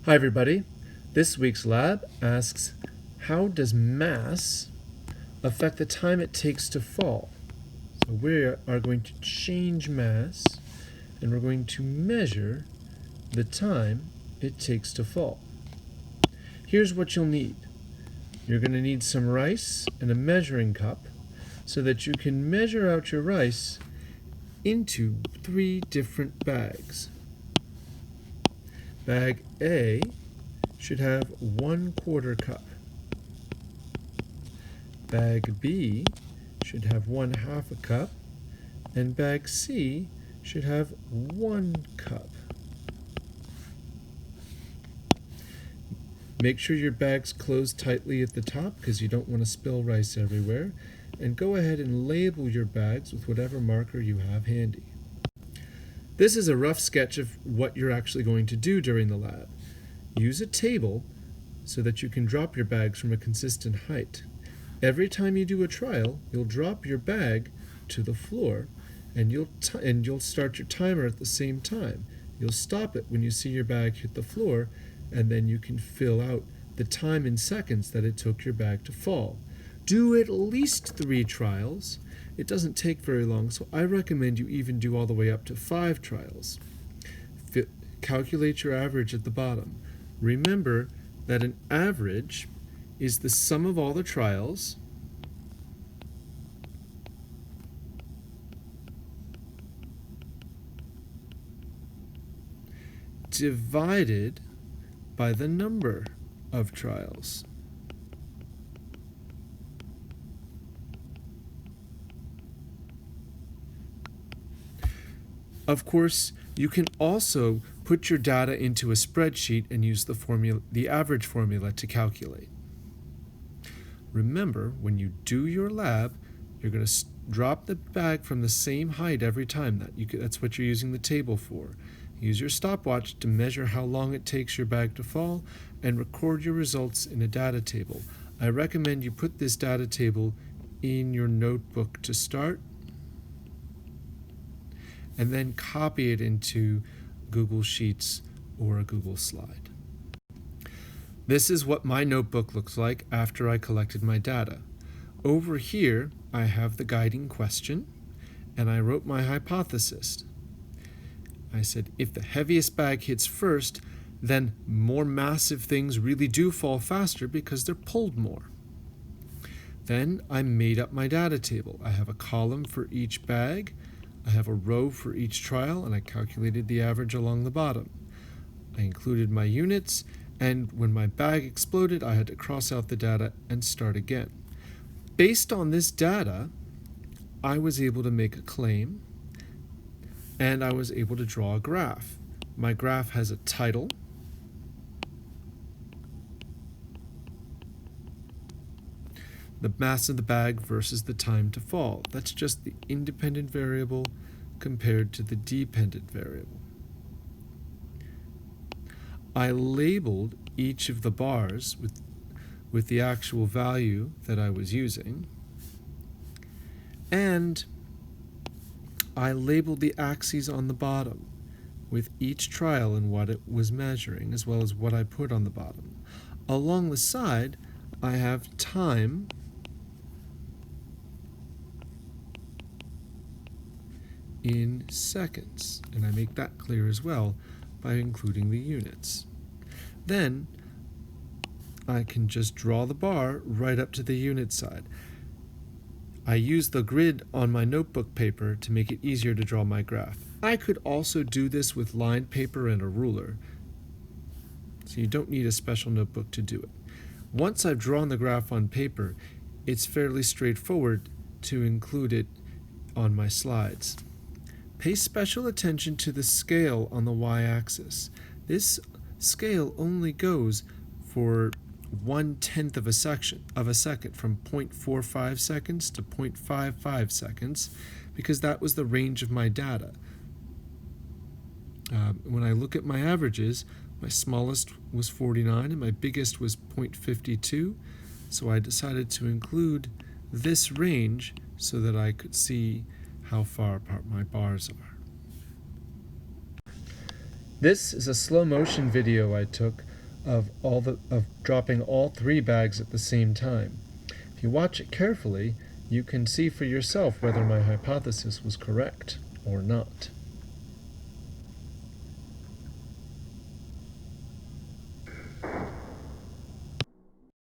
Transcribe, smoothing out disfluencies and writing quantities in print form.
Hi everybody. This week's lab asks, how does mass affect the time it takes to fall? So we are going to change mass and we're going to measure the time it takes to fall. Here's what you'll need. You're going to need some rice and a measuring cup so that you can measure out your rice into 3 different bags. Bag A should have 1/4 cup. Bag B should have 1/2 cup, and bag C should have 1 cup. Make sure your bags close tightly at the top because you don't want to spill rice everywhere, and go ahead and label your bags with whatever marker you have handy. This is a rough sketch of what you're actually going to do during the lab. Use a table so that you can drop your bags from a consistent height. Every time you do a trial, you'll drop your bag to the floor and you'll start your timer at the same time. You'll stop it when you see your bag hit the floor, and then you can fill out the time in seconds that it took your bag to fall. Do at least 3 trials. It doesn't take very long, so I recommend you even do all the way up to 5 trials. Calculate your average at the bottom. Remember that an average is the sum of all the trials divided by the number of trials. Of course, you can also put your data into a spreadsheet and use the average formula to calculate. Remember, when you do your lab, you're going to drop the bag from the same height every time. That's what you're using the table for. Use your stopwatch to measure how long it takes your bag to fall and record your results in a data table. I recommend you put this data table in your notebook to start, and then copy it into Google Sheets or a Google slide. This is what my notebook looks like after I collected my data. Over here, I have the guiding question, and I wrote my hypothesis. I said, if the heaviest bag hits first, then more massive things really do fall faster because they're pulled more. Then I made up my data table. I have a column for each bag, I have a row for each trial, and I calculated the average along the bottom. I included my units, and when my bag exploded, I had to cross out the data and start again. Based on this data, I was able to make a claim, and I was able to draw a graph. My graph has a title, the mass of the bag versus the time to fall. That's just the independent variable compared to the dependent variable. I labeled each of the bars with the actual value that I was using, and I labeled the axes on the bottom with each trial and what it was measuring, as well as what I put on the bottom. Along the side, I have time in seconds, and I make that clear as well by including the units. Then I can just draw the bar right up to the unit side. I use the grid on my notebook paper to make it easier to draw my graph. I could also do this with lined paper and a ruler, so you don't need a special notebook to do it. Once I've drawn the graph on paper, it's fairly straightforward to include it on my slides. Pay special attention to the scale on the y-axis. This scale only goes for 1/10 of a second, from 0.45 seconds to 0.55 seconds, because that was the range of my data. When I look at my averages, my smallest was 49 and my biggest was 0.52, so I decided to include this range so that I could see how far apart my bars are. This is a slow motion video I took of dropping all 3 bags at the same time. If you watch it carefully, you can see for yourself whether my hypothesis was correct or not.